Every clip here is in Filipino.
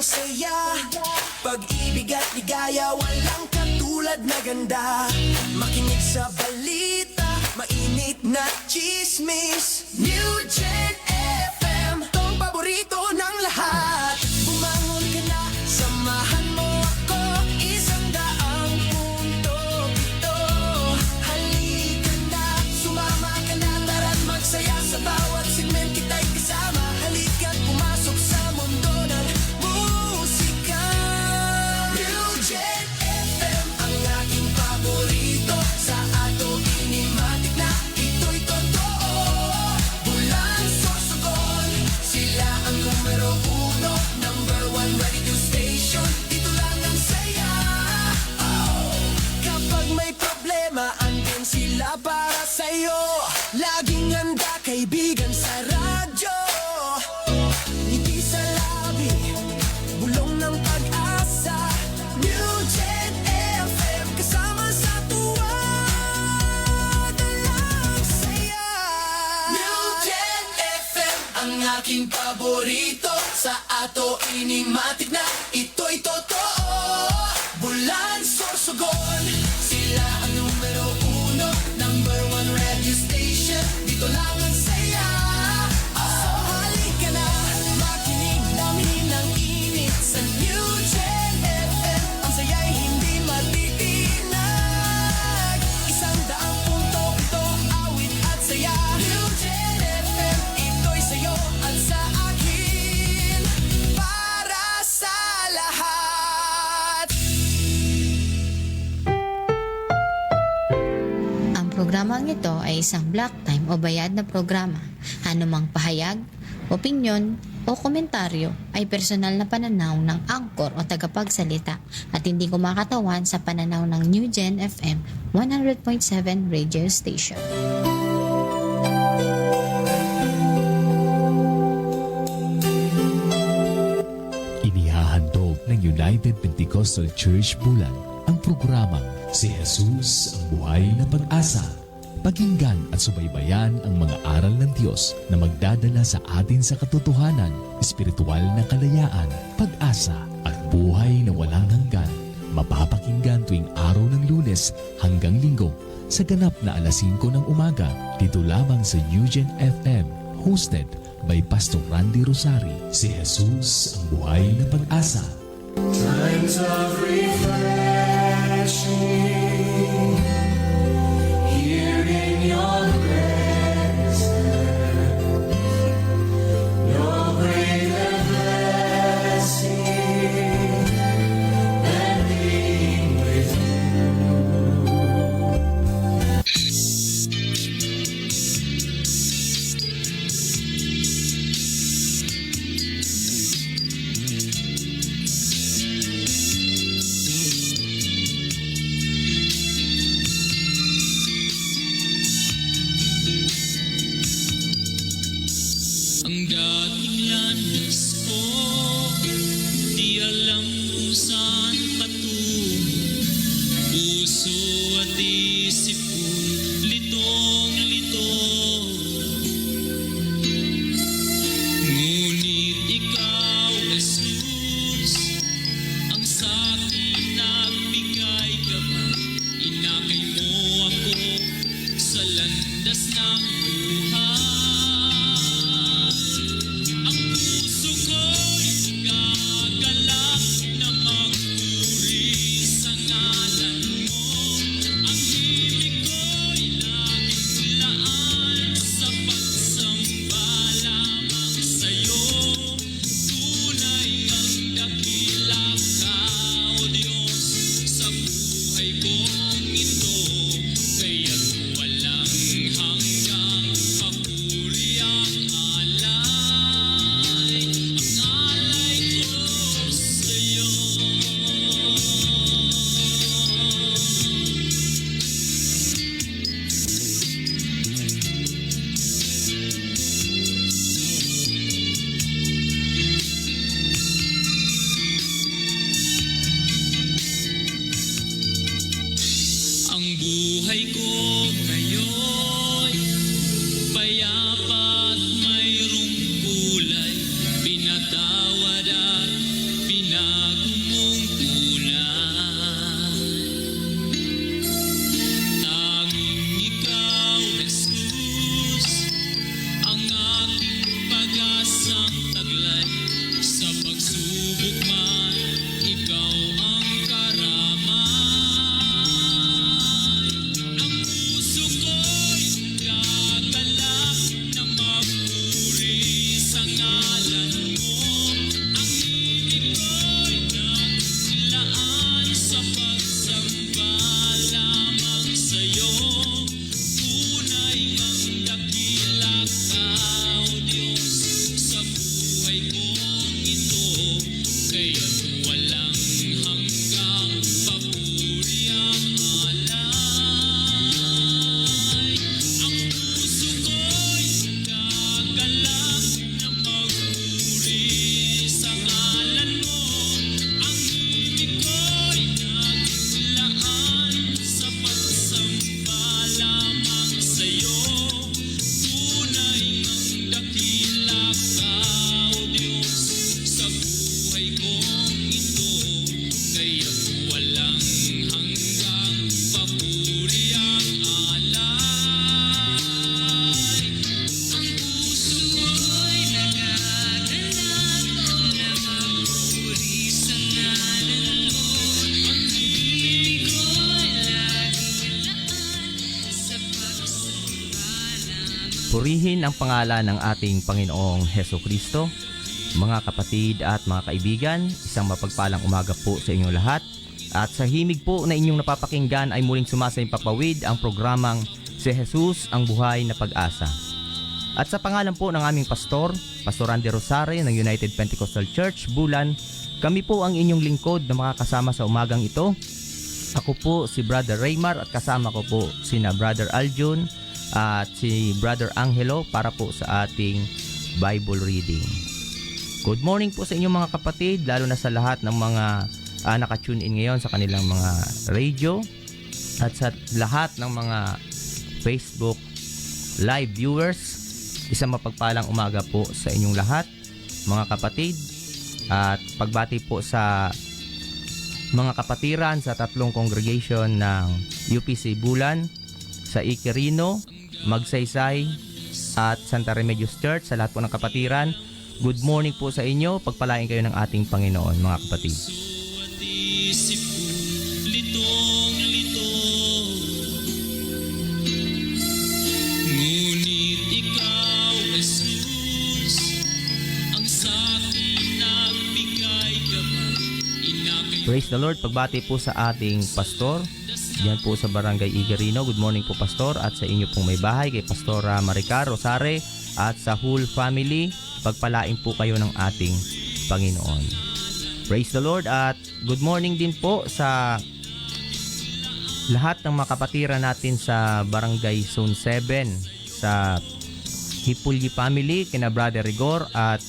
ng saya. Pag-ibig at ligaya, walang katulad na ganda. Makinig sa balita, mainit na chismis. New Gen FM, tong paborito ng lahat. Bumangon ka na, samahan mo ako. 100.7 halika na, sumama ka na. Tara't magsaya sa bawat segment, kita'y kasama. Halika't pumasok sa mundo ng musika. New Gen FM, ang aking paborito. Sa ato inimatik na ito'y totoo. Bulan, Sorsogon, sila ang numero uno. Number one radio station, dito lang ang saya. Oh, kapag may problema, andin sila para sa'yo. Laging handa, kaibigan sa radyo. Ngiti sa labi, bulong ng pag-asa. New Gen FM, kasama sa tuwa. Dalang saya. New Gen FM, ang aking paborito. Sa ato inimatik na ito'y totoo. Bulan, Sorsogon, sila ang numero uno. Number one radio station, dito lang ang saya. So halika na, makinig namin ng init sa New Gen FM. Ang saya'y hindi matitinag. 100.7 awit at saya. New Gen FM, ito'y sa'yo at sa akin. Para sa lahat. Ang programang ito ay isang block time o bayad na programa. Anumang pahayag, opinyon, o komentaryo ay personal na pananaw ng angkor o tagapagsalita at hindi kumakatawan sa pananaw ng New Gen FM 100.7 radio station. Inihahandog ng United Pentecostal Church Bulan ang programang Si Jesus ang Buhay na Pag-asa. Pakinggan at subaybayan ang mga aral ng Diyos na magdadala sa atin sa katotohanan, espiritual na kalayaan, pag-asa at buhay na walang hanggan. Mapapakinggan tuwing araw ng Lunes hanggang Linggo sa ganap na alas 5 ng umaga dito lamang sa New Gen FM, hosted by Pastor Randy Rosari. Si Jesus ang Buhay na Pag-asa. Times of refreshing, here in your presence, no greater blessing than being with you. Ang dating landas ko, di alam kung saan patungo. Puso at isip ko'y litong-lito. Ngunit ikaw, Jesus, ang sa'kin nagbigay gabay. Inakay mo ako sa landas ng buhay. Ang puso ko'y gagalak na magpuri sa ngalan mo. Ang himig ko'y laging laan sa pagsamba lamang sa'yo. Tunay ang dakila ka, O Diyos, sa buhay kong ito. Kaya't walang hanggang papuri ang alay. Ang alay ko sa'yo. Ang buhay ko ngayon, payapa at mayroong kulay. Pinatawad at pinagmumungkulan. Tanging ikaw, Jesus, ang aking pag-asang taglay. Sa pagsubok man, ikaw ang karamay. Ang puso ko'y gagalak na magpuri sa ngalan mo. Ang himig ko'y naglaan sa pagsamba lamang sa'yo. Tunay ngang dakila ka, O Diyos, sa buhay kong ito. Kaya't walang hanggang papuri ang alay. Ang puso ko'y gagalak na magpuri sa ngalan mo. Ang himig ko'y naglaan sa pagsamba lamang sa'yo. Tunay ngang dakila ka, O Diyos, sa buhay kong ito. Kaya't walang hanggang papuri ang alay. Ang puso ko'y nagagalak na magpuri sa ngalan mo. Ang himig ko'y naglaan sa pagsamba lamang. Purihin ang pangalan ng ating Panginoong Heso Kristo. Mga kapatid at mga kaibigan, isang mapagpalang umaga po sa inyong lahat. At sa himig po na inyong napapakinggan ay muling sumasaimpapawid ang programang Si Jesus ang Buhay na Pag-asa. At sa pangalan po ng aming pastor, Pastor Randy Rosario ng United Pentecostal Church, Bulan, kami po ang inyong lingkod na makakasama sa umagang ito. Ako po si Brother Raymar at kasama ko po sina Brother Aljun at si Brother Angelo para po sa ating Bible reading. Good morning po sa inyong mga kapatid, lalo na sa lahat ng mga naka-tune in ngayon sa kanilang mga radio at sa lahat ng mga Facebook live viewers. Isang mapagpalang umaga po sa inyong lahat, mga kapatid, at pagbati po sa mga kapatiran sa tatlong congregation ng UPC Bulan, sa Iquirino, Magsaysay at Santa Remedios Church. Sa lahat po ng kapatiran, good morning po sa inyo. Pagpalain kayo ng ating Panginoon, mga kapatid. At isip ko, litong-lito. Ngunit ikaw, Jesus, ang sa'kin nagbigay gabay. Inakay Praise the Lord. Pagbati po sa ating pastor diyan po sa Barangay Igarino. Good morning po, pastor, at sa inyo pong may bahay, kay Pastora Maricar Rosare at sa whole family. Pagpalain po kayo ng ating Panginoon. Praise the Lord. At good morning din po sa lahat ng mga kapatiran natin sa Barangay Zone 7, sa Hipulyi family, kina Brother Rigor at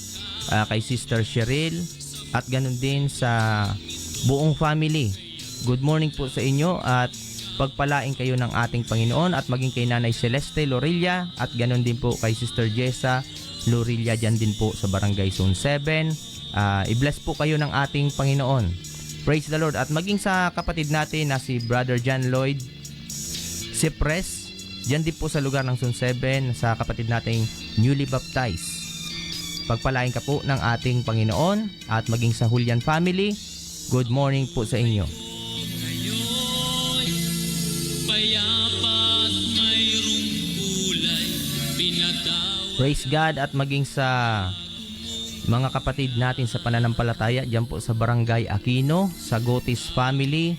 kay Sister Cheryl, at ganun din sa buong family. Good morning po sa inyo at pagpalain kayo ng ating Panginoon, at maging kay Nanay Celeste Lorilla at ganun din po kay Sister Jessa Lorilla dyan din po sa Barangay Zone 7. I-bless po kayo ng ating Panginoon. Praise the Lord. At maging sa kapatid natin na si Brother John Lloyd Cypress, dyan din po sa lugar ng Zone 7, sa kapatid nating newly baptized. Pagpalain ka po ng ating Panginoon, at maging sa Julian family, good morning po sa inyo. ngayon, payapa at mayroong kulay, pinatawag. Praise God. At maging sa mga kapatid natin sa pananampalataya dyan po sa Barangay Aquino, sa Gotis family,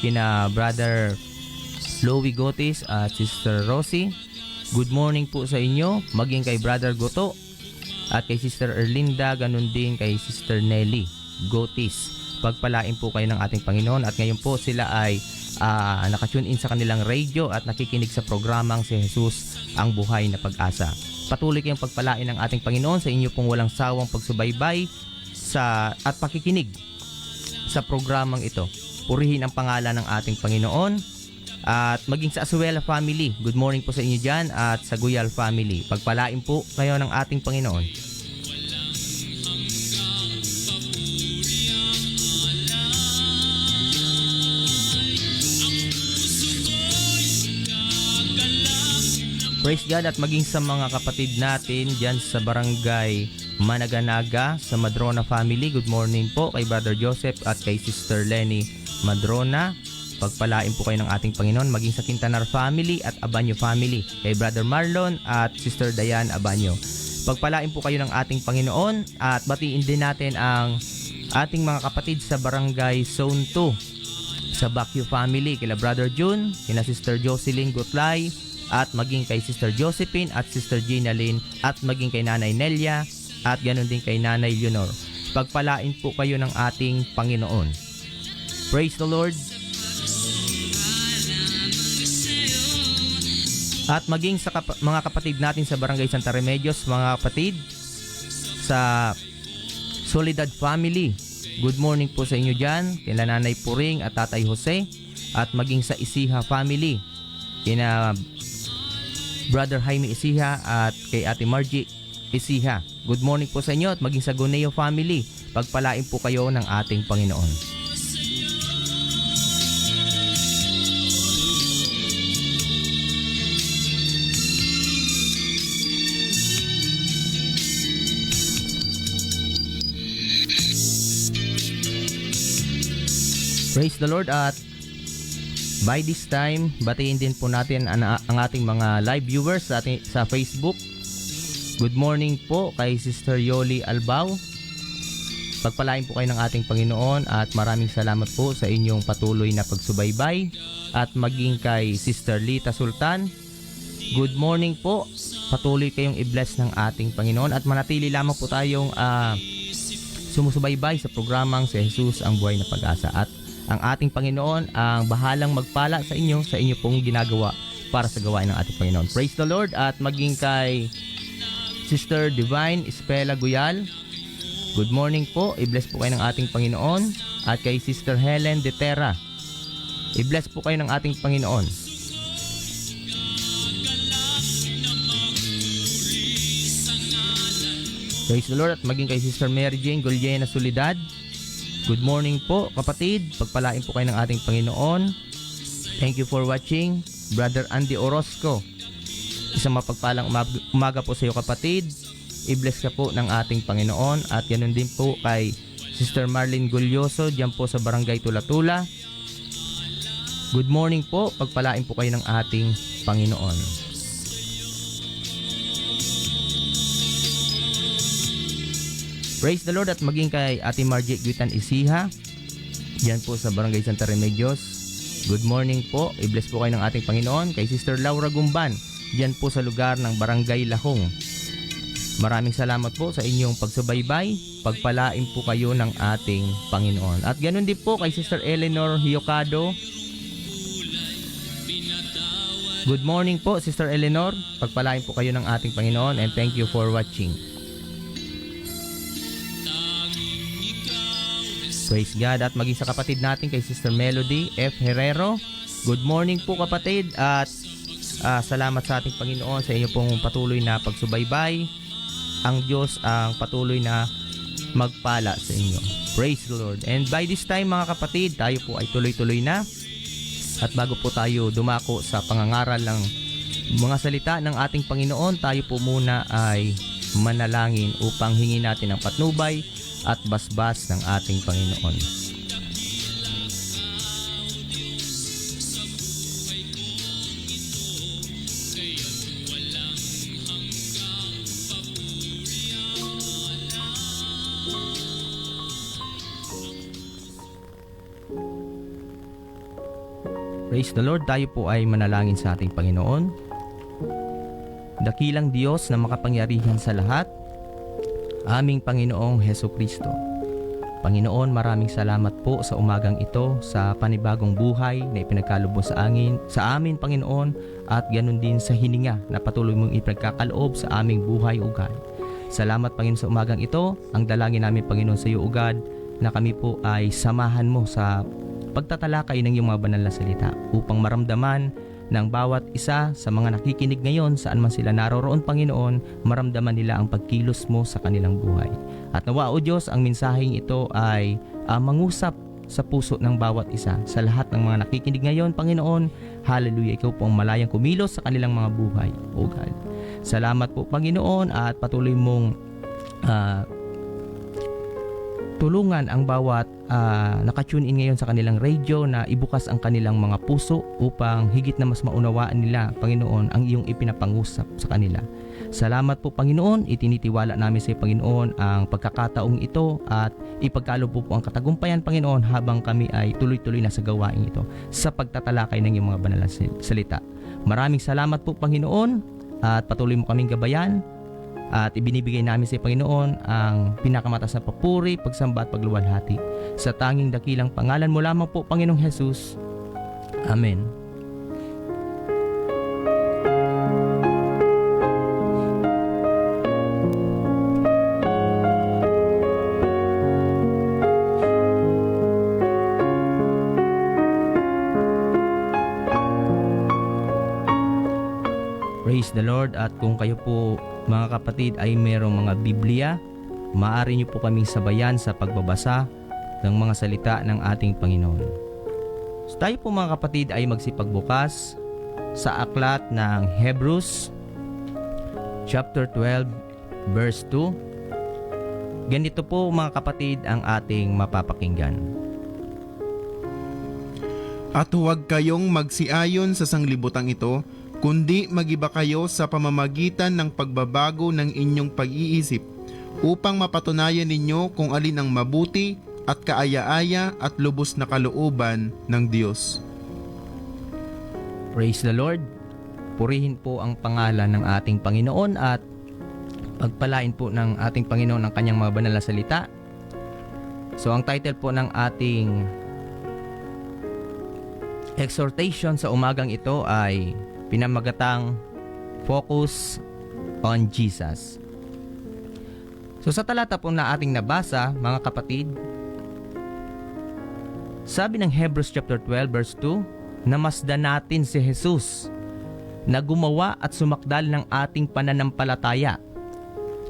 kina Brother Louie Gotis at Sister Rosie, good morning po sa inyo. Maging kay Brother Goto at kay Sister Erlinda, ganun din kay Sister Nelly Gotis. Pagpalain po kayo ng ating Panginoon. At ngayon po sila ay nakatune in sa kanilang radio at nakikinig sa programang Si Jesus ang Buhay na Pag-asa. Patuloy kayong pagpalain ng ating Panginoon sa inyo pong walang sawang pagsubaybay at pakikinig sa programang ito. Purihin ang pangalan ng ating Panginoon. At maging sa Asuela family, good morning po sa inyo dyan, at sa Guyal family, pagpalain po kayo ng ating Panginoon. Walang hanggang papuri ang Praise God, at maging sa mga kapatid natin dyan sa barangay Managanaga sa Madrona family. Good morning po kay Brother Joseph at kay Sister Lenny Madrona. Pagpalain po kayo ng ating Panginoon. Maging sa Quintanar family at Abanyo family, kay Brother Marlon at Sister Diane Abanyo. Pagpalain po kayo ng ating Panginoon, at batiin din natin ang ating mga kapatid sa barangay Zone 2 sa Baguio family, kila Brother June, kina Sister Jocelyn Gutlay, at maging kay Sister Josephine at Sister Gina Lynn, at maging kay Nanay Nelia, at ganoon din kay Nanay Leonor. Pagpalain po kayo ng ating Panginoon. Praise the Lord. At maging sa mga kapatid natin sa Barangay Santa Remedios, mga kapatid sa Soledad family, good morning po sa inyo dyan, kila Nanay Puring at Tatay Jose, at maging sa Isiha family, kina Brother Jaime Isiha at kay Ate Margie Isiha. Good morning po sa inyo, at maging sa Goneo family, pagpalain po kayo ng ating Panginoon. Praise the Lord. At by this time, batiin din po natin ang ating mga live viewers sa Facebook. Good morning po kay Sister Yoli Albao. Pagpalain po kayo ng ating Panginoon, at maraming salamat po sa inyong patuloy na pagsubaybay. At maging kay Sister Lita Sultan, good morning po. Patuloy kayong i-bless ng ating Panginoon, at manatili lamang po tayong sumusubaybay sa programang Si Jesus ang Buhay na Pag-asa. At ang ating Panginoon ang bahalang magpala sa inyo pong ginagawa para sa gawain ng ating Panginoon. Praise the Lord. At maging kay Sister Divine Espela Guyal, good morning po. I-bless po kayo ng ating Panginoon. At kay Sister Helen De Terra, i-bless po kayo ng ating Panginoon. Praise the Lord. At maging kay Sister Mary Jane Golyena Soledad, good morning po kapatid. Pagpalain po kayo ng ating Panginoon. Thank you for watching. Brother Andy Orozco, isang mapagpalang umaga po sa iyo kapatid. I-bless ka po ng ating Panginoon. At ganoon din po kay Sister Marlene Gulyoso diyan po sa Barangay Tulatula. Good morning po. Pagpalain po kayo ng ating Panginoon. Praise the Lord. At maging kay Ate Margie Guitan Isiha, diyan po sa Barangay Santa Remedios, good morning po. I-bless po kayo ng ating Panginoon. Kay Sister Laura Gumban, diyan po sa lugar ng Barangay Lahong, maraming salamat po sa inyong pagsubaybay. Pagpalain po kayo ng ating Panginoon. At ganoon din po kay Sister Eleanor Hiocado, good morning po Sister Eleanor. Pagpalain po kayo ng ating Panginoon, and thank you for watching. Praise God. At maging sa kapatid natin kay Sister Melody F. Herrero, good morning po kapatid, at salamat sa ating Panginoon sa inyo pong patuloy na pagsubaybay. Ang Diyos ang patuloy na magpala sa inyo. Praise the Lord. And by this time mga kapatid, tayo po ay tuloy-tuloy na. At bago po tayo dumako sa pangangaral ng mga salita ng ating Panginoon, tayo po muna ay manalangin upang hingin natin ang patnubay at basbas ng ating Panginoon. Praise the Lord. Tayo po ay manalangin sa ating Panginoon. Dakilang Diyos na makapangyarihan sa lahat, aming Panginoong Hesukristo. Panginoon, maraming salamat po sa umagang ito, sa panibagong buhay na ipinagkaloob mo sa amin, Panginoon, at ganun din sa hininga na patuloy mong ipinagkakaloob sa aming buhay ugad. Salamat, Panginoon, sa umagang ito. Ang dalangin namin, Panginoon, sa iyo ugad, na kami po ay samahan mo sa pagtatalakay ng iyong mga banal na salita upang maramdaman ng bawat isa sa mga nakikinig ngayon, saan man sila naroroon, Panginoon, maramdaman nila ang pagkilos mo sa kanilang buhay. At nawa, O Diyos, ang mensaheng ito ay mangusap sa puso ng bawat isa. Sa lahat ng mga nakikinig ngayon, Panginoon, hallelujah, ikaw po ang malayang kumilos sa kanilang mga buhay, O God. Salamat po, Panginoon, at patuloy mong tulungan ang bawat nakatune in ngayon sa kanilang radio na ibukas ang kanilang mga puso upang higit na mas maunawaan nila, Panginoon, ang iyong ipinapangusap sa kanila. Salamat po, Panginoon. Itinitiwala namin sa iyo, Panginoon, ang pagkakataong ito at ipagkaloob po ang katagumpayan, Panginoon, habang kami ay tuloy-tuloy na sa gawain ito sa pagtatalakay ng iyong mga banal na salita. Maraming salamat po, Panginoon, at patuloy mo kaming gabayan. At ibinibigay namin sa Panginoon ang pinakamataas na papuri, pagsamba at pagluwalhati. Sa tanging dakilang pangalan mo lamang po, Panginoong Jesus. Amen. Praise the Lord. At kung kayo po, mga kapatid, ay mayroong mga Biblia, maaari niyo po kaming sabayan sa pagbabasa ng mga salita ng ating Panginoon. So tayo po, mga kapatid, ay magsipagbukas sa aklat ng Hebrews chapter 12 verse 2. Ganito po, mga kapatid, ang ating mapapakinggan. At huwag kayong magsiayon sa sanglibutang ito, kundi magiba kayo sa pamamagitan ng pagbabago ng inyong pag-iisip, upang mapatunayan ninyo kung alin ang mabuti at kaaya-aya at lubos na kalooban ng Diyos. Praise the Lord. Purihin po ang pangalan ng ating Panginoon at pagpalain po ng ating Panginoon ang kanyang mga banal na salita. So ang title po ng ating exhortation sa umagang ito ay pinamagatang Focus on Jesus. So sa talata po na ating nabasa, mga kapatid, sabi ng Hebrews chapter 12 verse 2, namasdan natin si Jesus na gumawa at sumakdal ng ating pananampalataya,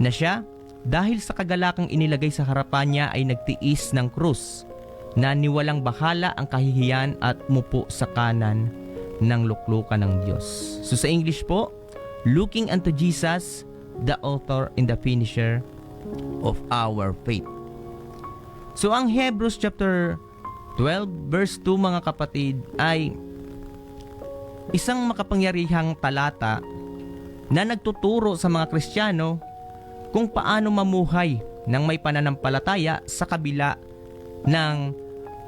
na siya, dahil sa kagalakang inilagay sa harapan niya, ay nagtiis ng krus, na niwalang bahala ang kahihiyan at mupo sa kanan ng luklukan ng Diyos. So sa English po, looking unto Jesus, the author and the finisher of our faith. So ang Hebrews chapter 12 verse 2, mga kapatid, ay isang makapangyarihang talata na nagtuturo sa mga Kristiyano kung paano mamuhay ng may pananampalataya sa kabila ng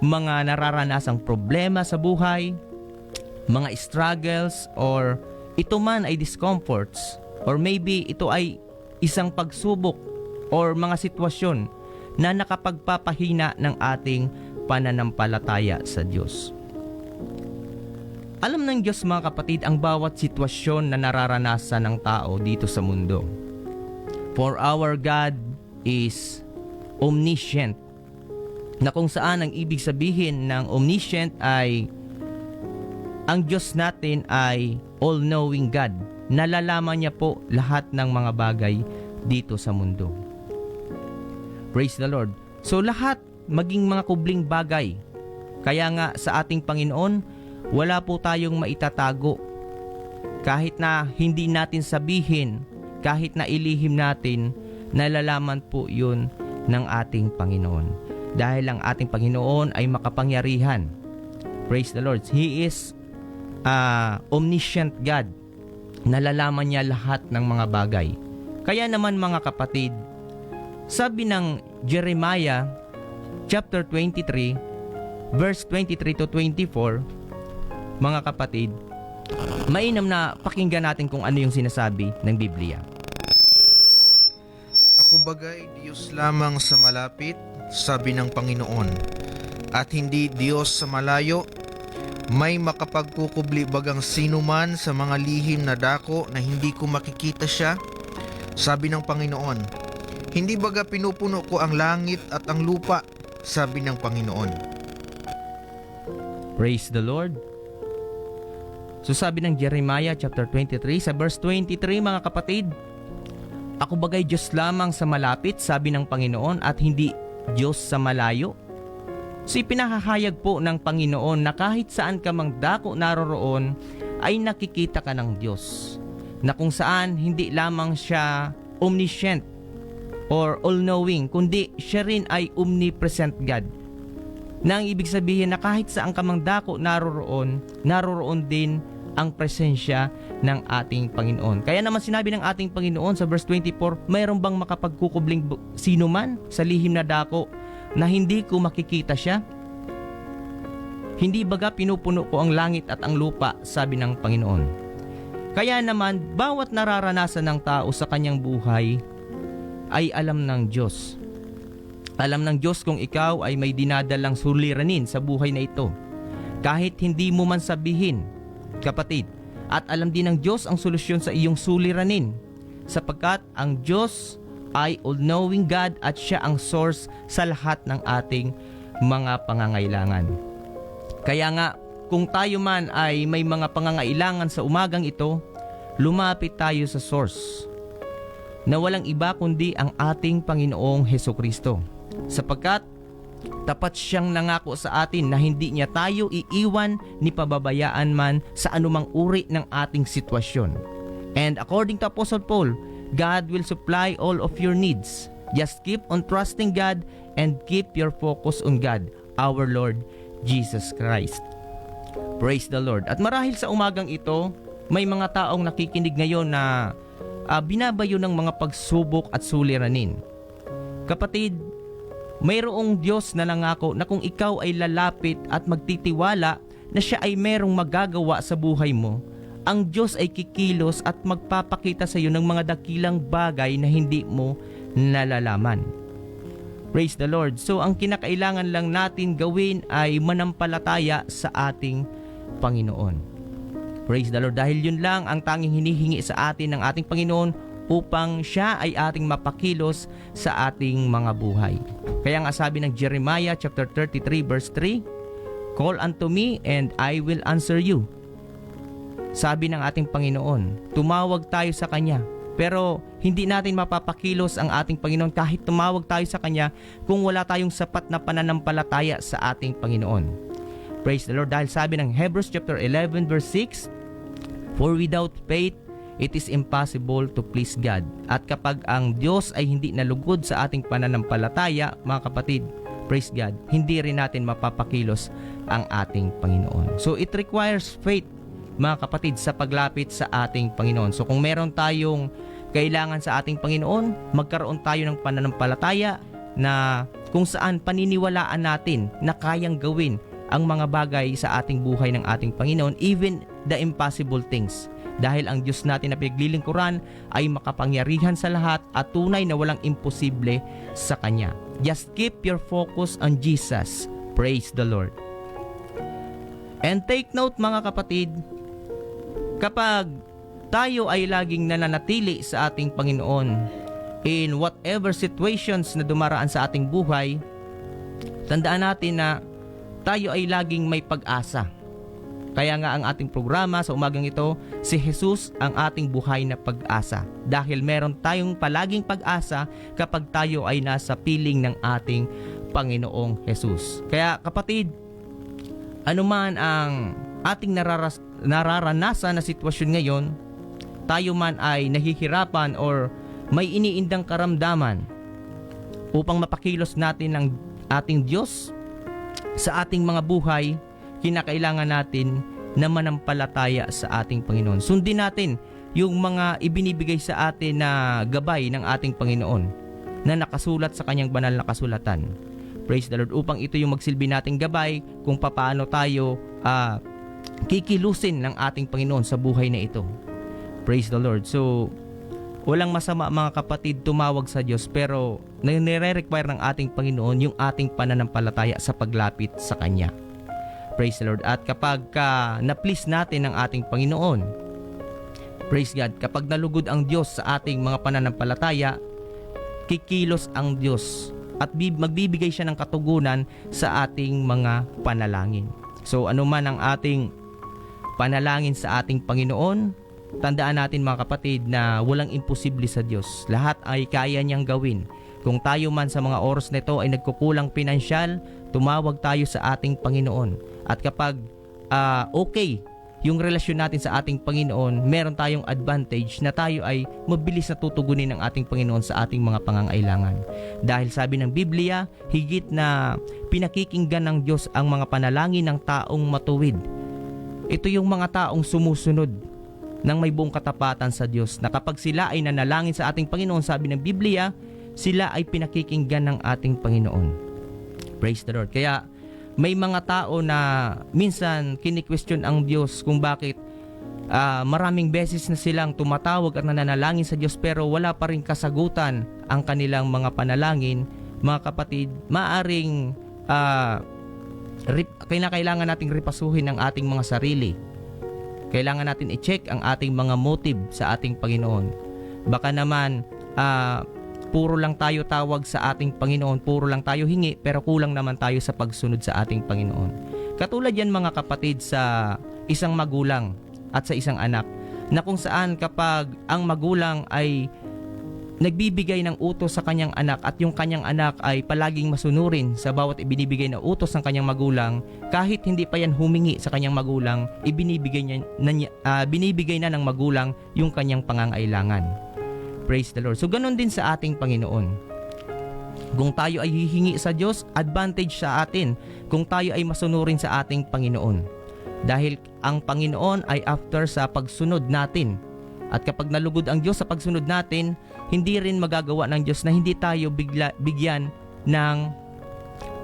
mga nararanasang problema sa buhay, mga struggles, or ito man ay discomforts, or maybe ito ay isang pagsubok or mga sitwasyon na nakapagpapahina ng ating pananampalataya sa Diyos. Alam ng Diyos, mga kapatid, ang bawat sitwasyon na nararanasan ng tao dito sa mundo. For our God is omniscient, na kung saan ang ibig sabihin ng omniscient ay ang Diyos natin ay all-knowing God. Nalalaman niya po lahat ng mga bagay dito sa mundo. Praise the Lord. So lahat, maging mga kubling bagay. Kaya nga sa ating Panginoon, wala po tayong maitatago. Kahit na hindi natin sabihin, kahit na ilihim natin, nalalaman po yun ng ating Panginoon. Dahil ang ating Panginoon ay makapangyarihan. Praise the Lord. He is omniscient God. Nalalaman niya lahat ng mga bagay. Kaya naman, mga kapatid, sabi ng Jeremiah chapter 23 verse 23 to 24, mga kapatid, mainam na pakinggan natin kung ano yung sinasabi ng Biblia. Ako bagay Diyos lamang sa malapit, sabi ng Panginoon, at hindi Diyos sa malayo. May makapagkukubli bagang sino man sa mga lihim na dako na hindi ko makikita siya? Sabi ng Panginoon, hindi baga pinupuno ko ang langit at ang lupa? Sabi ng Panginoon. Praise the Lord. So sabi ng Jeremiah chapter 23 sa verse 23, mga kapatid, ako bagay Diyos lamang sa malapit, sabi ng Panginoon, at hindi Diyos sa malayo. So ipinahahayag po ng Panginoon na kahit saan ka mang dako naroroon ay nakikita ka ng Diyos. Na kung saan hindi lamang siya omniscient or all-knowing, kundi siya rin ay omnipresent God. Na ang ibig sabihin na kahit saan ka mang dako naroroon din ang presensya ng ating Panginoon. Kaya naman sinabi ng ating Panginoon sa verse 24, mayroon bang makapagkukubling sino man sa lihim na dako na hindi ko makikita siya? Hindi baga pinupuno ko ang langit at ang lupa, sabi ng Panginoon. Kaya naman, bawat nararanasan ng tao sa kanyang buhay ay alam ng Diyos. Alam ng Diyos kung ikaw ay may dinadalang suliranin sa buhay na ito. Kahit hindi mo man sabihin, kapatid, at alam din ng Diyos ang solusyon sa iyong suliranin, sapagkat ang Diyos ay all-knowing God at siya ang source sa lahat ng ating mga pangangailangan. Kaya nga, kung tayo man ay may mga pangangailangan sa umagang ito, lumapit tayo sa source na walang iba kundi ang ating Panginoong Hesukristo. Sapagkat tapat siyang nangako sa atin na hindi niya tayo iiwan ni pababayaan man sa anumang uri ng ating sitwasyon. And according to Apostle Paul, God will supply all of your needs. Just keep on trusting God and keep your focus on God, our Lord Jesus Christ. Praise the Lord. At marahil sa umagang ito, may mga taong nakikinig ngayon na binabayo ng mga pagsubok at suliranin. Kapatid, mayroong Diyos na nangako na kung ikaw ay lalapit at magtitiwala na siya ay merong magagawa sa buhay mo, ang Diyos ay kikilos at magpapakita sa iyo ng mga dakilang bagay na hindi mo nalalaman. Praise the Lord. So ang kinakailangan lang natin gawin ay manampalataya sa ating Panginoon. Praise the Lord. Dahil yun lang ang tanging hinihingi sa atin ng ating Panginoon upang siya ay ating mapakilos sa ating mga buhay. Kaya nga sabi ng Jeremiah chapter 33 verse 3, "Call unto me and I will answer you." Sabi ng ating Panginoon, tumawag tayo sa Kanya. Pero hindi natin mapapakilos ang ating Panginoon kahit tumawag tayo sa Kanya kung wala tayong sapat na pananampalataya sa ating Panginoon. Praise the Lord. Dahil sabi ng Hebrews chapter 11 verse 6, "For without faith, it is impossible to please God." At kapag ang Diyos ay hindi nalugod sa ating pananampalataya, mga kapatid, praise God, hindi rin natin mapapakilos ang ating Panginoon. So it requires faith, mga kapatid, sa paglapit sa ating Panginoon. So kung meron tayong kailangan sa ating Panginoon, magkaroon tayo ng pananampalataya na kung saan paniniwalaan natin na kayang gawin ang mga bagay sa ating buhay ng ating Panginoon, even the impossible things. Dahil ang Diyos natin na pinaglilingkuran ay makapangyarihan sa lahat at tunay na walang imposible sa Kanya. Just keep your focus on Jesus. Praise the Lord. And take note, mga kapatid, kapag tayo ay laging nananatili sa ating Panginoon in whatever situations na dumaraan sa ating buhay, tandaan natin na tayo ay laging may pag-asa. Kaya nga ang ating programa sa umagang ito, si Jesus ang ating buhay na pag-asa. Dahil meron tayong palaging pag-asa kapag tayo ay nasa piling ng ating Panginoong Jesus. Kaya kapatid, anuman ang ating nararanasan na sitwasyon ngayon, tayo man ay nahihirapan or may iniindang karamdaman, upang mapakilos natin ng ating Diyos sa ating mga buhay, kinakailangan natin na manampalataya sa ating Panginoon. Sundin natin yung mga ibinibigay sa atin na gabay ng ating Panginoon na nakasulat sa kanyang banal na kasulatan. Praise the Lord. Upang ito yung magsilbi nating gabay kung paano tayo kikilusin ng ating Panginoon sa buhay na ito. Praise the Lord. So, walang masama, mga kapatid, tumawag sa Diyos, pero nire-require ng ating Panginoon yung ating pananampalataya sa paglapit sa Kanya. Praise the Lord. At kapag na-please natin ng ating Panginoon, praise God, kapag nalugod ang Diyos sa ating mga pananampalataya, kikilos ang Diyos at magbibigay siya ng katugunan sa ating mga panalangin. So ano man ang ating panalangin sa ating Panginoon, tandaan natin, mga kapatid, na walang imposible sa Diyos. Lahat ay kaya niyang gawin Kung tayo man sa mga oras na ito ay nagkukulang pinansyal, tumawag tayo sa ating Panginoon. At kapag okay yung relasyon natin sa ating Panginoon, meron tayong advantage na tayo ay mabilis na tutugunin ng ating Panginoon sa ating mga pangangailangan. Dahil sabi ng Biblia, higit na pinakikinggan ng Diyos ang mga panalangin ng taong matuwid. Ito yung mga taong sumusunod ng may buong katapatan sa Diyos, na kapag sila ay nanalangin sa ating Panginoon, sabi ng Biblia, sila ay pinakikinggan ng ating Panginoon. Praise the Lord. Kaya may mga tao na minsan kini-question ang Diyos kung bakit maraming beses na silang tumatawag at nananalangin sa Diyos pero wala pa rin kasagutan ang kanilang mga panalangin. Mga kapatid, maaring kailangan nating repasuhin ang ating mga sarili. Kailangan natin i-check ang ating mga motive sa ating Panginoon. Baka naman puro lang tayo tawag sa ating Panginoon, puro lang tayo hingi, pero kulang naman tayo sa pagsunod sa ating Panginoon. Katulad yan mga kapatid sa isang magulang at sa isang anak, na kung saan kapag ang magulang ay nagbibigay ng utos sa kanyang anak at yung kanyang anak ay palaging masunurin sa bawat ibinibigay na utos ng kanyang magulang, kahit hindi pa yan humingi sa kanyang magulang, binibigay na ng magulang yung kanyang pangangailangan. Praise the Lord. So ganun din sa ating Panginoon. Kung tayo ay hihingi sa Diyos, advantage sa atin kung tayo ay masunurin sa ating Panginoon. Dahil ang Panginoon ay after sa pagsunod natin. At kapag nalugod ang Diyos sa pagsunod natin, hindi rin magagawa ng Diyos na hindi tayo bigyan ng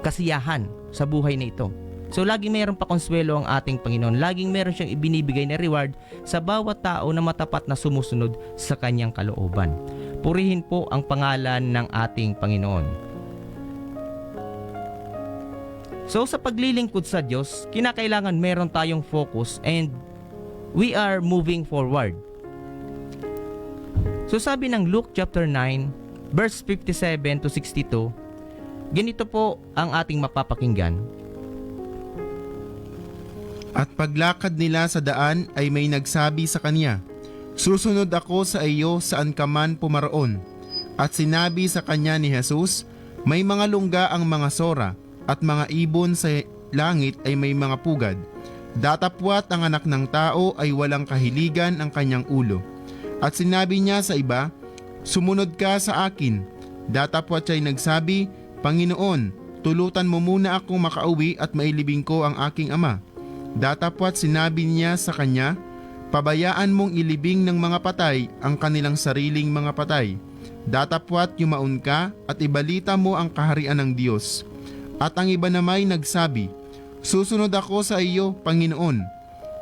kasiyahan sa buhay na ito. So laging mayroon pa konsuelo ang ating Panginoon. Laging mayroon siyang ibinibigay na reward sa bawat tao na matapat na sumusunod sa kanyang kalooban. Purihin po ang pangalan ng ating Panginoon. So sa paglilingkod sa Diyos, kinakailangan meron tayong focus and we are moving forward. So sabi ng Luke chapter 9, verse 57 to 62, ganito po ang ating mapapakinggan. At paglakad nila sa daan ay may nagsabi sa kanya, "Susunod ako sa iyo saan ka man pumaroon." At sinabi sa kanya ni Jesus, "May mga lungga ang mga sora, at mga ibon sa langit ay may mga pugad. Datapwat ang anak ng tao ay walang kahiligan ang kanyang ulo." At sinabi niya sa iba, "Sumunod ka sa akin." Datapwat siya'y nagsabi, "Panginoon, tulutan mo muna akong makauwi at mailibing ko ang aking ama." Datapwat sinabi niya sa kanya, "Pabayaan mong ilibing ng mga patay ang kanilang sariling mga patay. Datapwat yumaon ka at ibalita mo ang kaharian ng Diyos." At ang iba namay nagsabi, "Susunod ako sa iyo, Panginoon.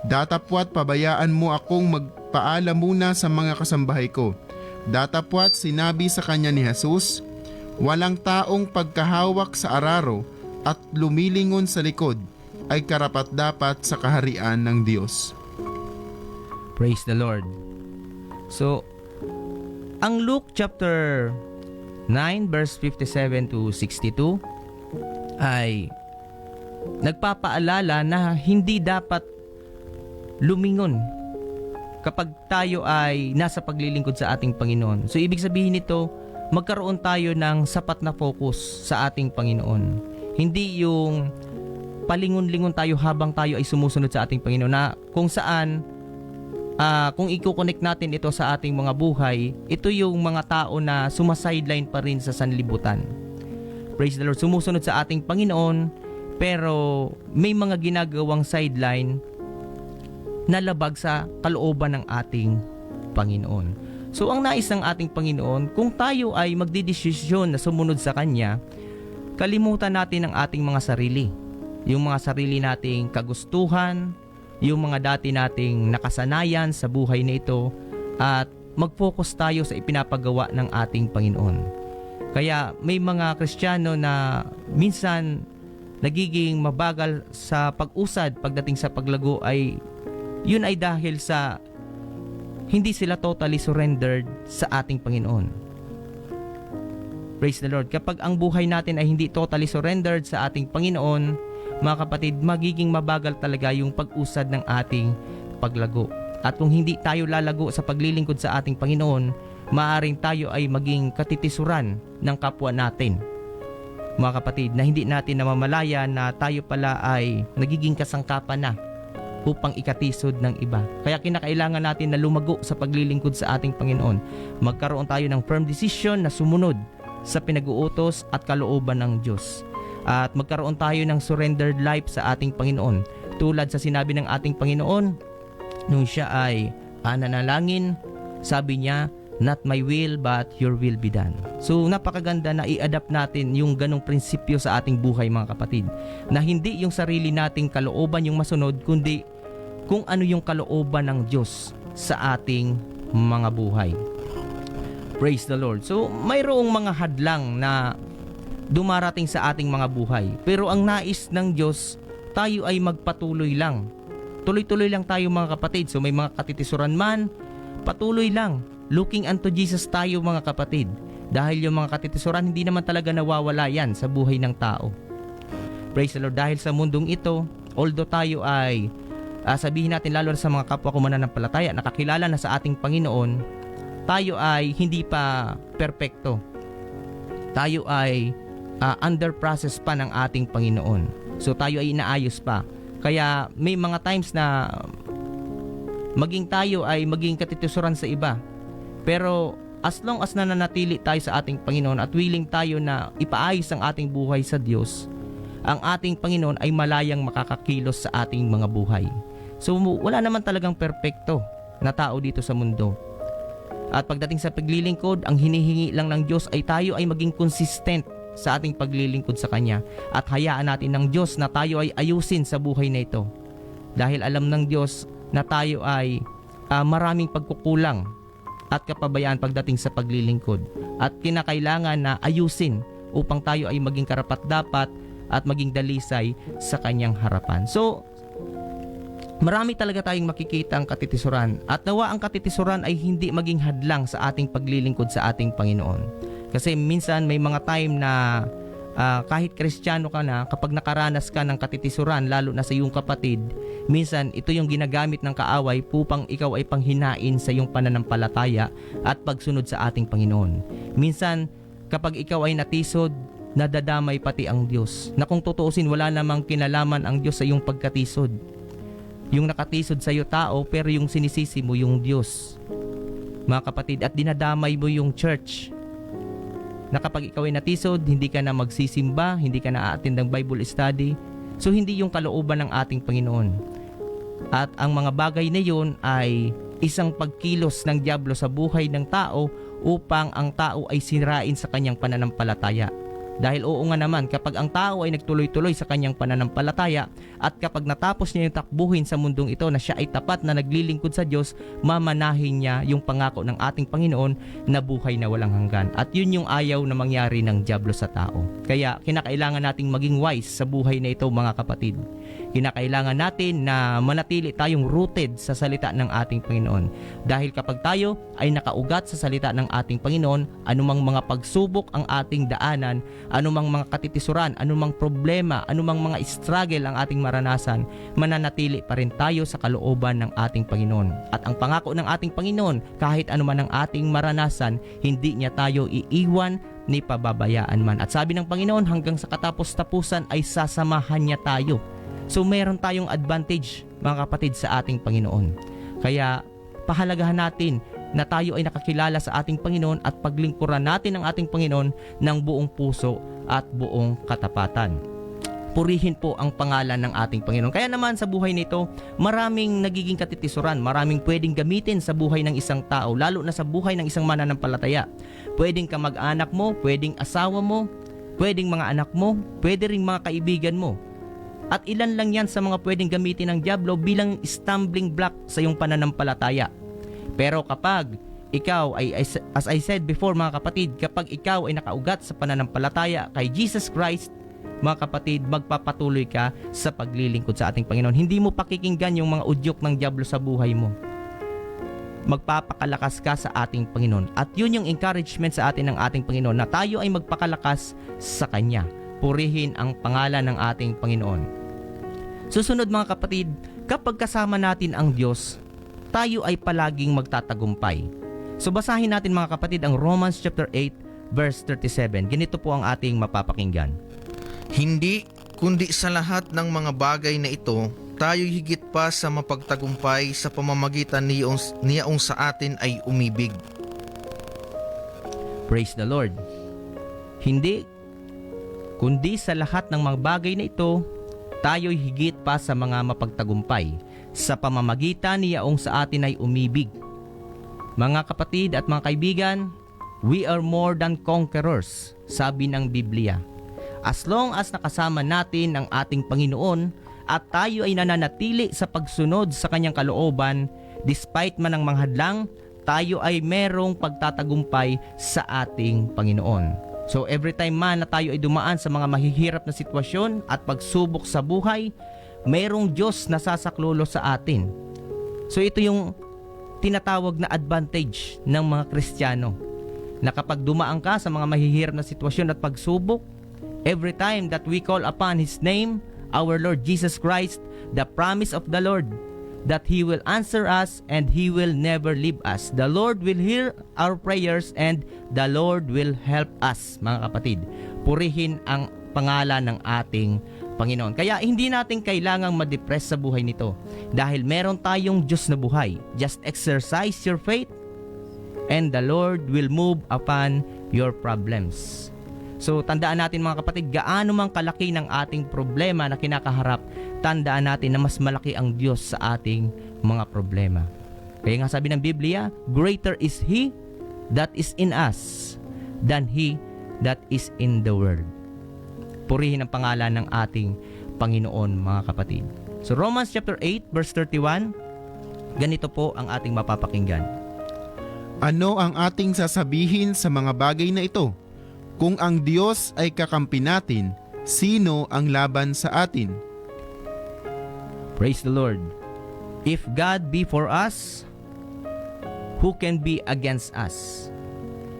Datapwat pabayaan mo akong magpaalam muna sa mga kasambahay ko." Datapwat sinabi sa kanya ni Jesus, "Walang taong pagkahawak sa araro at lumilingon sa likod ay karapat-dapat sa kaharian ng Diyos." Praise the Lord. So, ang Luke chapter 9 verse 57 to 62 ay nagpapaalala na hindi dapat lumingon kapag tayo ay nasa paglilingkod sa ating Panginoon. So, ibig sabihin nito, magkaroon tayo ng sapat na focus sa ating Panginoon. Hindi yung palingon-lingon tayo habang tayo ay sumusunod sa ating Panginoon, na kung saan kung i-connect natin ito sa ating mga buhay, ito yung mga tao na sumasideline pa rin sa sanlibutan. Praise the Lord. Sumusunod sa ating Panginoon pero may mga ginagawang sideline na labag sa kalooban ng ating Panginoon. So ang nais ng ating Panginoon, kung tayo ay magdidesisyon na sumunod sa Kanya, kalimutan natin ang ating mga sarili. Yung mga sarili nating kagustuhan, yung mga dati nating nakasanayan sa buhay na ito, at mag-focus tayo sa ipinapagawa ng ating Panginoon. Kaya may mga Kristiyano na minsan nagiging mabagal sa pag-usad pagdating sa paglago, ay yun ay dahil sa hindi sila totally surrendered sa ating Panginoon. Praise the Lord. Kapag ang buhay natin ay hindi totally surrendered sa ating Panginoon, mga kapatid, magiging mabagal talaga yung pag-usad ng ating paglago. At kung hindi tayo lalago sa paglilingkod sa ating Panginoon, maaaring tayo ay maging katitisuran ng kapwa natin. Mga kapatid, na hindi natin namamalaya na tayo pala ay nagiging kasangkapan na upang ikatisod ng iba. Kaya kinakailangan natin na lumago sa paglilingkod sa ating Panginoon. Magkaroon tayo ng firm decision na sumunod sa pinag-uutos at kalooban ng Diyos. At magkaroon tayo ng surrendered life sa ating Panginoon. Tulad sa sinabi ng ating Panginoon, nung siya ay nanalangin, sabi niya, "Not my will, but your will be done." So napakaganda na i-adapt natin yung ganong prinsipyo sa ating buhay, mga kapatid. Na hindi yung sarili nating kalooban yung masunod, kundi kung ano yung kalooban ng Diyos sa ating mga buhay. Praise the Lord. So mayroong mga hadlang na dumarating sa ating mga buhay. Pero ang nais ng Diyos, tayo ay magpatuloy lang. Tuloy-tuloy lang tayo, mga kapatid. So may mga katitisuran man, patuloy lang. Looking unto Jesus tayo, mga kapatid. Dahil yung mga katitisuran, hindi naman talaga nawawala yan sa buhay ng tao. Praise the Lord. Dahil sa mundong ito, although tayo ay, sabihin natin lalo na sa mga kapwa ko mananampalataya, nakakilala na sa ating Panginoon, tayo ay hindi pa perpekto. Tayo ay under process pa ng ating Panginoon. So tayo ay inaayos pa. Kaya may mga times na maging tayo ay maging katitisuran sa iba. Pero as long as nananatili tayo sa ating Panginoon at willing tayo na ipaayos ang ating buhay sa Diyos, ang ating Panginoon ay malayang makakakilos sa ating mga buhay. So wala naman talagang perpekto na tao dito sa mundo. At pagdating sa paglilingkod, ang hinihingi lang ng Diyos ay tayo ay maging consistent sa ating paglilingkod sa Kanya. At hayaan natin ng Diyos na tayo ay ayusin sa buhay na ito. Dahil alam ng Diyos na tayo ay maraming pagkukulang at kapabayaan pagdating sa paglilingkod. At kinakailangan na ayusin upang tayo ay maging karapat-dapat at maging dalisay sa Kanyang harapan. So, marami talaga tayong makikita ang katitisuran. At nawa ang katitisuran ay hindi maging hadlang sa ating paglilingkod sa ating Panginoon. Kasi minsan may mga time na kahit Kristiyano ka na, kapag nakaranas ka ng katitisuran, lalo na sa iyong kapatid, minsan ito yung ginagamit ng kaaway upang ikaw ay panghinain sa iyong pananampalataya at pagsunod sa ating Panginoon. Minsan, kapag ikaw ay natisod, nadadamay pati ang Diyos. Na kung tutuusin, wala namang kinalaman ang Diyos sa iyong pagkatisod. Yung nakatisod sa iyo tao, pero yung sinisisi mo yung Diyos. Mga kapatid, at dinadamay mo yung church. Na kapag ikaw ay natisod, hindi ka na magsisimba, hindi ka na a-attend ng Bible study. So hindi yung kalooban ng ating Panginoon. At ang mga bagay na yun ay isang pagkilos ng dyablo sa buhay ng tao upang ang tao ay sirain sa kanyang pananampalataya. Dahil oo nga naman, kapag ang tao ay nagtuloy-tuloy sa kanyang pananampalataya at kapag natapos niya yung takbuhin sa mundong ito na siya ay tapat na naglilingkod sa Diyos, mamanahin niya yung pangako ng ating Panginoon na buhay na walang hanggan. At yun yung ayaw na mangyari ng dyablo sa tao. Kaya kinakailangan nating maging wise sa buhay na ito, mga kapatid. Kinakailangan natin na manatili tayong rooted sa salita ng ating Panginoon. Dahil kapag tayo ay nakaugat sa salita ng ating Panginoon, anumang mga pagsubok ang ating daanan, anumang mga katitisuran, anumang problema, anumang mga struggle ang ating maranasan, mananatili pa rin tayo sa kalooban ng ating Panginoon. At ang pangako ng ating Panginoon, kahit anuman ang ating maranasan, hindi niya tayo iiwan ni pababayaan man. At sabi ng Panginoon, hanggang sa katapos-tapusan ay sasamahan niya tayo. So meron tayong advantage, mga kapatid, sa ating Panginoon. Kaya pahalagahan natin na tayo ay nakakilala sa ating Panginoon at paglingkuran natin ang ating Panginoon ng buong puso at buong katapatan. Purihin po ang pangalan ng ating Panginoon. Kaya naman sa buhay nito, maraming nagiging katitisuran, maraming pwedeng gamitin sa buhay ng isang tao, lalo na sa buhay ng isang mananampalataya. Pwedeng kamag-anak mo, pwedeng asawa mo, pwedeng mga anak mo, pwede ring mga kaibigan mo. At ilan lang yan sa mga pwedeng gamitin ng dyablo bilang stumbling block sa iyong pananampalataya. Pero kapag ikaw ay, as I said before, mga kapatid, kapag ikaw ay nakaugat sa pananampalataya kay Jesus Christ, mga kapatid, magpapatuloy ka sa paglilingkod sa ating Panginoon. Hindi mo pakikinggan yung mga udyok ng dyablo sa buhay mo. Magpapakalakas ka sa ating Panginoon. At yun yung encouragement sa atin ng ating Panginoon, na tayo ay magpakalakas sa Kanya. Purihin ang pangalan ng ating Panginoon. Susunod, mga kapatid, kapag kasama natin ang Diyos, tayo ay palaging magtatagumpay. So basahin natin mga kapatid ang Romans chapter 8 verse 37. Ganito po ang ating mapapakinggan. Hindi, kundi sa lahat ng mga bagay na ito, tayo'y higit pa sa mapagtagumpay sa pamamagitan niyaong sa atin ay umibig. Praise the Lord. Hindi, kundi sa lahat ng mga bagay na ito, tayo'y higit pa sa mga mapagtagumpay sa pamamagitan niyaong sa atin ay umibig. Mga kapatid at mga kaibigan, we are more than conquerors, sabi ng Biblia. As long as nakasama natin ang ating Panginoon at tayo ay nananatili sa pagsunod sa kanyang kalooban, despite man ang mga hadlang, tayo ay merong pagtatagumpay sa ating Panginoon. So every time man na tayo ay dumaan sa mga mahihirap na sitwasyon at pagsubok sa buhay, merong Diyos na sasaklolo sa atin. So ito yung tinatawag na advantage ng mga Kristiyano, na kapag dumaan ka sa mga mahihirap na sitwasyon at pagsubok, every time that we call upon His name, our Lord Jesus Christ, the promise of the Lord, that He will answer us and He will never leave us. The Lord will hear our prayers and the Lord will help us, mga kapatid. Purihin ang pangalan ng ating Panginoon. Kaya hindi natin kailangang ma-depress sa buhay nito dahil meron tayong Diyos na buhay. Just exercise your faith and the Lord will move upon your problems. So tandaan natin mga kapatid, gaano mang kalaki ng ating problema na kinakaharap, tandaan natin na mas malaki ang Diyos sa ating mga problema. Kaya nga sabi ng Biblia, greater is He that is in us than he that is in the world. Purihin ang pangalan ng ating Panginoon, mga kapatid. So Romans chapter 8 verse 31, ganito po ang ating mapapakinggan. Ano ang ating sasabihin sa mga bagay na ito? Kung ang Diyos ay kakampi natin, sino ang laban sa atin? Praise the Lord. If God be for us, who can be against us?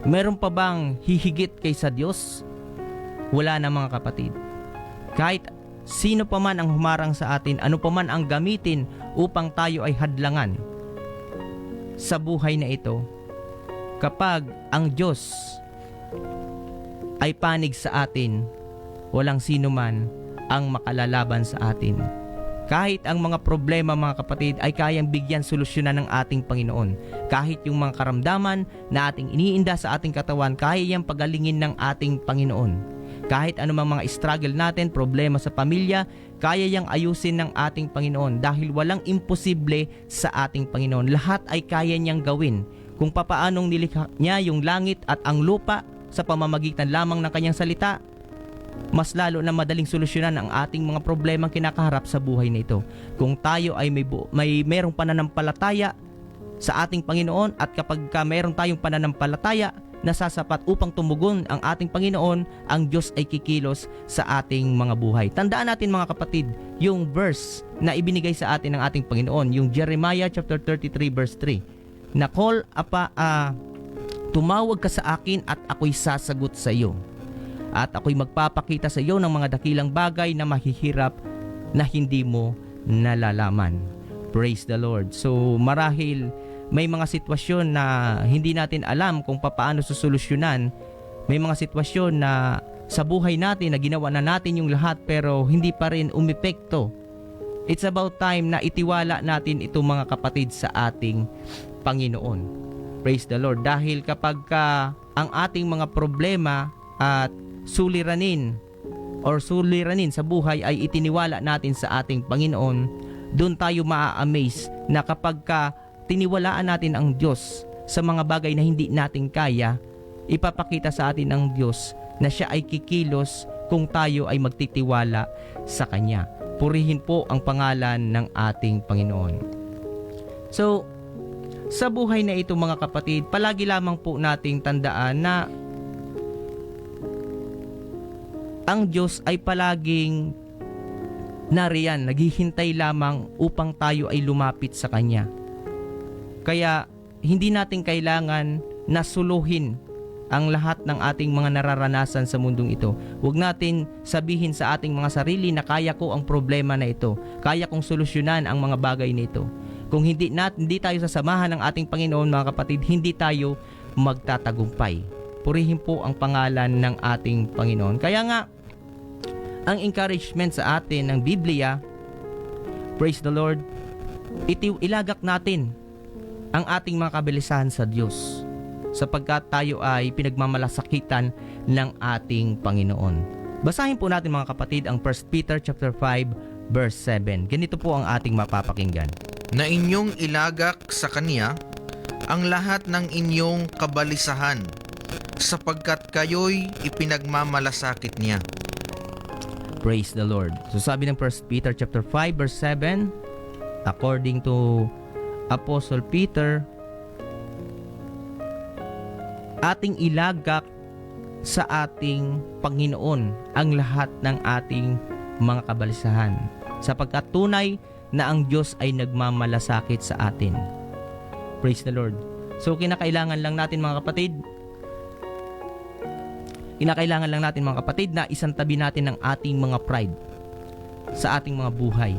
Meron pa bang hihigit kaysa Diyos? Wala na, mga kapatid. Kahit sino pa man ang humarang sa atin, ano pa man ang gamitin upang tayo ay hadlangan sa buhay na ito, kapag ang Diyos ay panig sa atin, walang sino man ang makalalaban sa atin. Kahit ang mga problema, mga kapatid, ay kayang bigyan solusyonan ng ating Panginoon. Kahit yung mga karamdaman na ating iniinda sa ating katawan, kaya yang pagalingin ng ating Panginoon. Kahit anumang mga struggle natin, problema sa pamilya, kaya yang ayusin ng ating Panginoon dahil walang imposible sa ating Panginoon. Lahat ay kaya niyang gawin. Kung papaanong nilikha niya yung langit at ang lupa sa pamamagitan lamang ng kanyang salita, mas lalo na madaling solusyonan ang ating mga problemang kinakaharap sa buhay na ito. Kung tayo ay may merong pananampalataya sa ating Panginoon, at kapag meron tayong pananampalataya na sasapat upang tumugon ang ating Panginoon, ang Diyos ay kikilos sa ating mga buhay. Tandaan natin, mga kapatid, yung verse na ibinigay sa atin ng ating Panginoon, yung Jeremiah chapter 33 verse 3, na tumawag ka sa akin at ako'y sasagot sa iyo. At ako'y magpapakita sa iyo ng mga dakilang bagay na mahihirap na hindi mo nalalaman. Praise the Lord. So marahil may mga sitwasyon na hindi natin alam kung paano susolusyonan. May mga sitwasyon na sa buhay natin na ginawa na natin yung lahat pero hindi pa rin umepekto. It's about time na itiwala natin itong mga kapatid sa ating Panginoon. Praise the Lord. Dahil kapag ang ating mga problema at suliranin sa buhay ay itiniwala natin sa ating Panginoon, doon tayo maa-amaze na kapag tiniwalaan natin ang Diyos sa mga bagay na hindi natin kaya, ipapakita sa atin ng Diyos na siya ay kikilos kung tayo ay magtitiwala sa Kanya. Purihin po ang pangalan ng ating Panginoon. So, sa buhay na ito, mga kapatid, palagi lamang po nating tandaan na ang Diyos ay palaging nariyan, naghihintay lamang upang tayo ay lumapit sa Kanya. Kaya hindi natin kailangan nasuluhin ang lahat ng ating mga nararanasan sa mundong ito. Huwag natin sabihin sa ating mga sarili na kaya ko ang problema na ito, kaya kong solusyonan ang mga bagay na ito. Kung hindi tayo sasamahan ng ating Panginoon, mga kapatid, hindi tayo magtatagumpay. Purihin po ang pangalan ng ating Panginoon. Kaya nga, ang encouragement sa atin ng Biblia, praise the Lord, ilagak natin ang ating mga kabilisahan sa Diyos, sapagkat tayo ay pinagmamalasakitan ng ating Panginoon. Basahin po natin, mga kapatid, ang 1 Peter chapter 5 verse 7. Ganito po ang ating mapapakinggan. Na inyong ilagak sa Kanya ang lahat ng inyong kabalisahan, sapagkat kayo'y ipinagmamalasakit niya. Praise the Lord. So sabi ng 1 Peter chapter 5 verse 7, according to Apostle Peter, ating ilagak sa ating Panginoon ang lahat ng ating mga kabalisahan, sapagkat tunay na ang Diyos ay nagmamalasakit sa atin. Praise the Lord. So kinakailangan lang natin, mga kapatid, na isantabi natin ang ating mga pride sa ating mga buhay.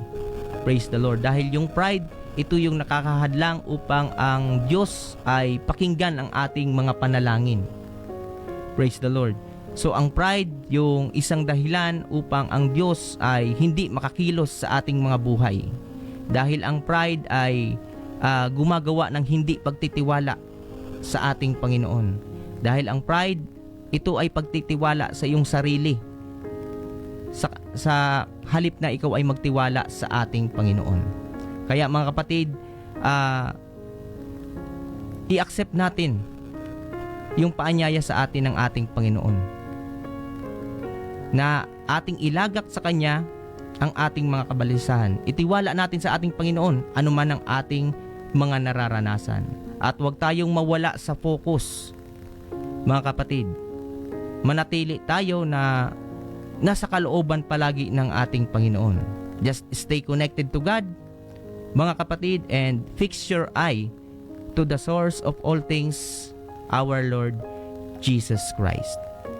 Praise the Lord. Dahil yung pride, ito yung nakakahadlang upang ang Diyos ay pakinggan ang ating mga panalangin. Praise the Lord. So ang pride, yung isang dahilan upang ang Diyos ay hindi makakilos sa ating mga buhay. Dahil ang pride ay gumagawa ng hindi pagtitiwala sa ating Panginoon. Dahil ang pride, ito ay pagtitiwala sa iyong sarili, sa halip na ikaw ay magtiwala sa ating Panginoon. Kaya, mga kapatid, i-accept natin yung paanyaya sa atin ng ating Panginoon, na ating ilagak sa Kanya ang ating mga kabalisahan. Itiwala natin sa ating Panginoon anuman ang ating mga nararanasan. At huwag tayong mawala sa focus, mga kapatid. Manatili tayo na nasa kalooban palagi ng ating Panginoon. Just stay connected to God, mga kapatid, and fix your eye to the source of all things, our Lord Jesus Christ.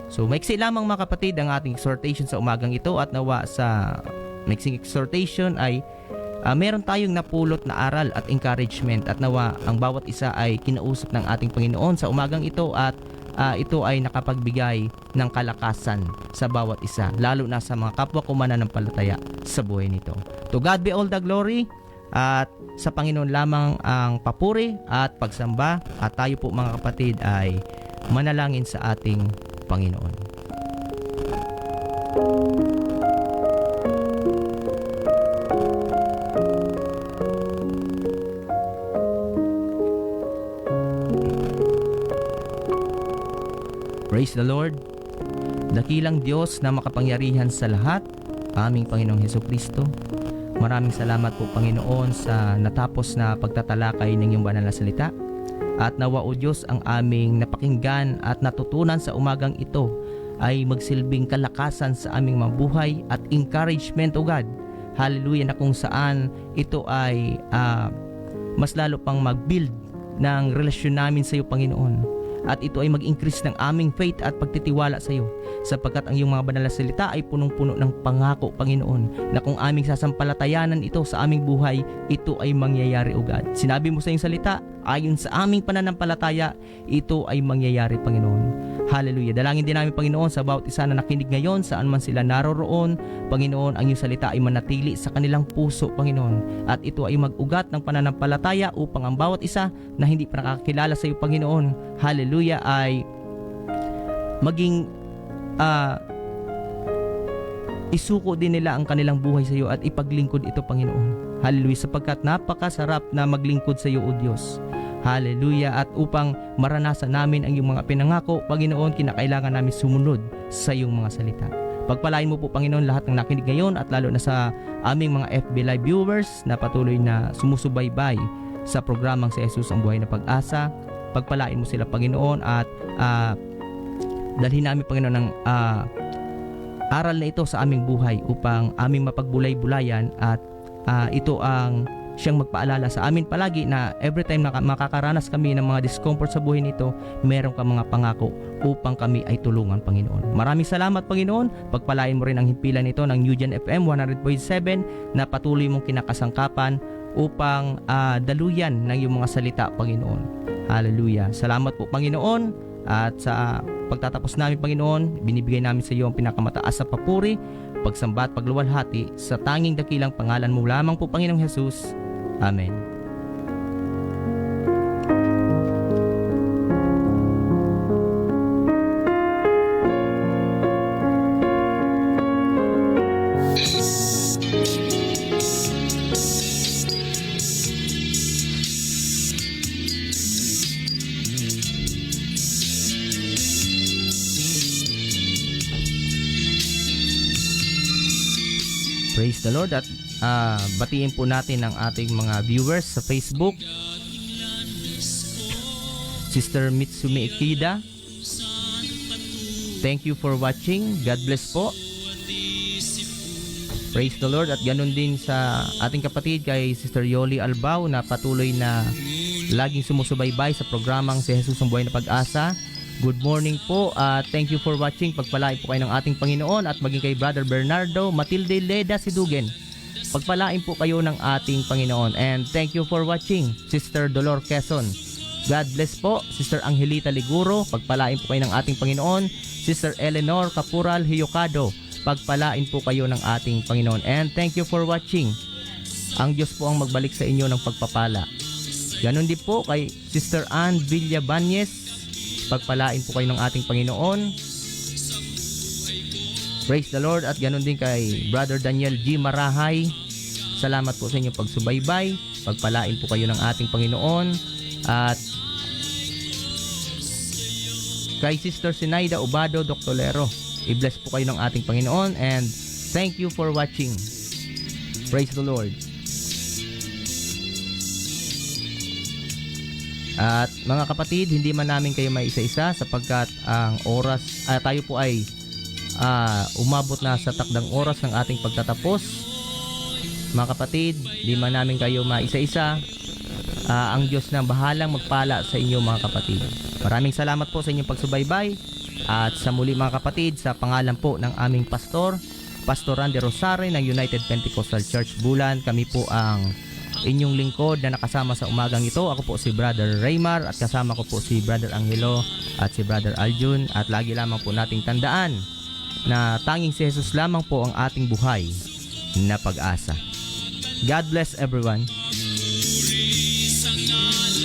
So, maiksi lamang, mga kapatid, ang ating exhortation sa umagang ito, at nawa sa maiksing exhortation ay meron tayong napulot na aral at encouragement, at nawa ang bawat isa ay kinausap ng ating Panginoon sa umagang ito, at ito ay nakapagbigay ng kalakasan sa bawat isa, lalo na sa mga kapwa ko mananampalataya sa buhay nito. To God be all the glory, at sa Panginoon lamang ang papuri at pagsamba, at tayo po, mga kapatid, ay manalangin sa ating Panginoon. Praise the Lord. Dakilang Diyos na makapangyarihan sa lahat, aming Panginoong Hesukristo. Maraming salamat po, Panginoon, sa natapos na pagtatalakay ng iyong banal na salita. At nawa, O Diyos, ang aming napakinggan at natutunan sa umagang ito ay magsilbing kalakasan sa aming mga buhay at encouragement, O God. Hallelujah, na kung saan ito ay mas lalo pang mag-build ng relasyon namin sa iyo, Panginoon. At ito ay mag-increase ng aming faith at pagtitiwala sa iyo, sapagkat ang iyong mga banal na salita ay punong-puno ng pangako, Panginoon, na kung aming sasampalatayanan ito sa aming buhay, ito ay mangyayari, O God. Sinabi mo sa iyong salita, ayon sa aming pananampalataya, ito ay mangyayari, Panginoon. Hallelujah. Dalangin din namin, Panginoon, sa bawat isa na nakinig ngayon, saan man sila naroroon, Panginoon, ang iyong salita ay manatili sa kanilang puso, Panginoon. At ito ay mag-ugat ng pananampalataya upang ang bawat isa na hindi pa nakakilala sa iyo, Panginoon, hallelujah, ay maging isuko din nila ang kanilang buhay sa iyo at ipaglingkod ito, Panginoon. Hallelujah, sapagkat napakasarap na maglingkod sa iyo, O Diyos. Hallelujah. At upang maranasan namin ang iyong mga pinangako, Panginoon, kinakailangan namin sumunod sa iyong mga salita. Pagpalain mo po, Panginoon, lahat ng nakinig ngayon, at lalo na sa aming mga FB Live viewers na patuloy na sumusubaybay sa programang si Jesus ang Buhay na Pag-asa. Pagpalain mo sila, Panginoon, at dalhin namin, Panginoon, ng aral na ito sa aming buhay upang aming mapagbulay-bulayan, at ito ang siyang magpaalala sa amin palagi na every time na makakaranas kami ng mga discomfort sa buhay nito, meron ka mga pangako upang kami ay tulungan, Panginoon. Maraming salamat, Panginoon. Pagpalain mo rin ang himpilan nito ng New Gen FM 100.7 na patuloy mong kinakasangkapan upang daluyan ng iyong mga salita, Panginoon. Hallelujah. Salamat po, Panginoon, at sa pagtatapos namin, Panginoon, binibigay namin sa iyo ang pinakamataas na papuri, pagsamba at pagluwalhati sa tanging dakilang pangalan mo lamang po, Panginoong Jesus. Amen. Praise the Lord, at batiin po natin ang ating mga viewers sa Facebook. Sister Mitsumi Ikida, thank you for watching. God bless po. Praise the Lord, at ganun din sa ating kapatid kay Sister Yoli Albao na patuloy na laging sumusubaybay sa programang Si Jesus ang Buhay na Pag-asa. Good morning po, thank you for watching. Pagpalain po kayo ng ating Panginoon, at maging kay Brother Bernardo Matilde Leda Sidugen. Pagpalain po kayo ng ating Panginoon. And thank you for watching, Sister Dolor Quezon. God bless po. Sister Angelita Liguro, pagpalain po kayo ng ating Panginoon. Sister Eleanor Capural Hiyokado, pagpalain po kayo ng ating Panginoon. And thank you for watching. Ang Diyos po ang magbalik sa inyo ng pagpapala. Ganon din po kay Sister Ann Villabanez, pagpalain po kayo ng ating Panginoon. Praise the Lord, at ganon din kay Brother Daniel G. Marahay. Salamat po sa inyong pagsubaybay. Pagpalain po kayo ng ating Panginoon. At kay Sister Sinaida Ubado Doctolero, i-bless po kayo ng ating Panginoon. And thank you for watching. Praise the Lord. At mga kapatid, hindi man namin kayo may isa-isa sapagkat ang oras, tayo po ay umabot na sa takdang oras ng ating pagtatapos. Mga kapatid, hindi man namin kayo may isa-isa. Ang Diyos na bahalang magpala sa inyo, mga kapatid. Maraming salamat po sa inyong pagsubaybay. At sa muli, mga kapatid, sa pangalan po ng aming pastor, Pastor Randy Rosare ng United Pentecostal Church Bulan, kami po ang inyong lingkod na nakasama sa umagang ito. Ako po si Brother Raymar, at kasama ko po si Brother Angelo at si Brother Aljun. At lagi lamang po nating tandaan na tanging si Jesus lamang po ang ating buhay na pag-asa. God bless everyone. Sang ngalan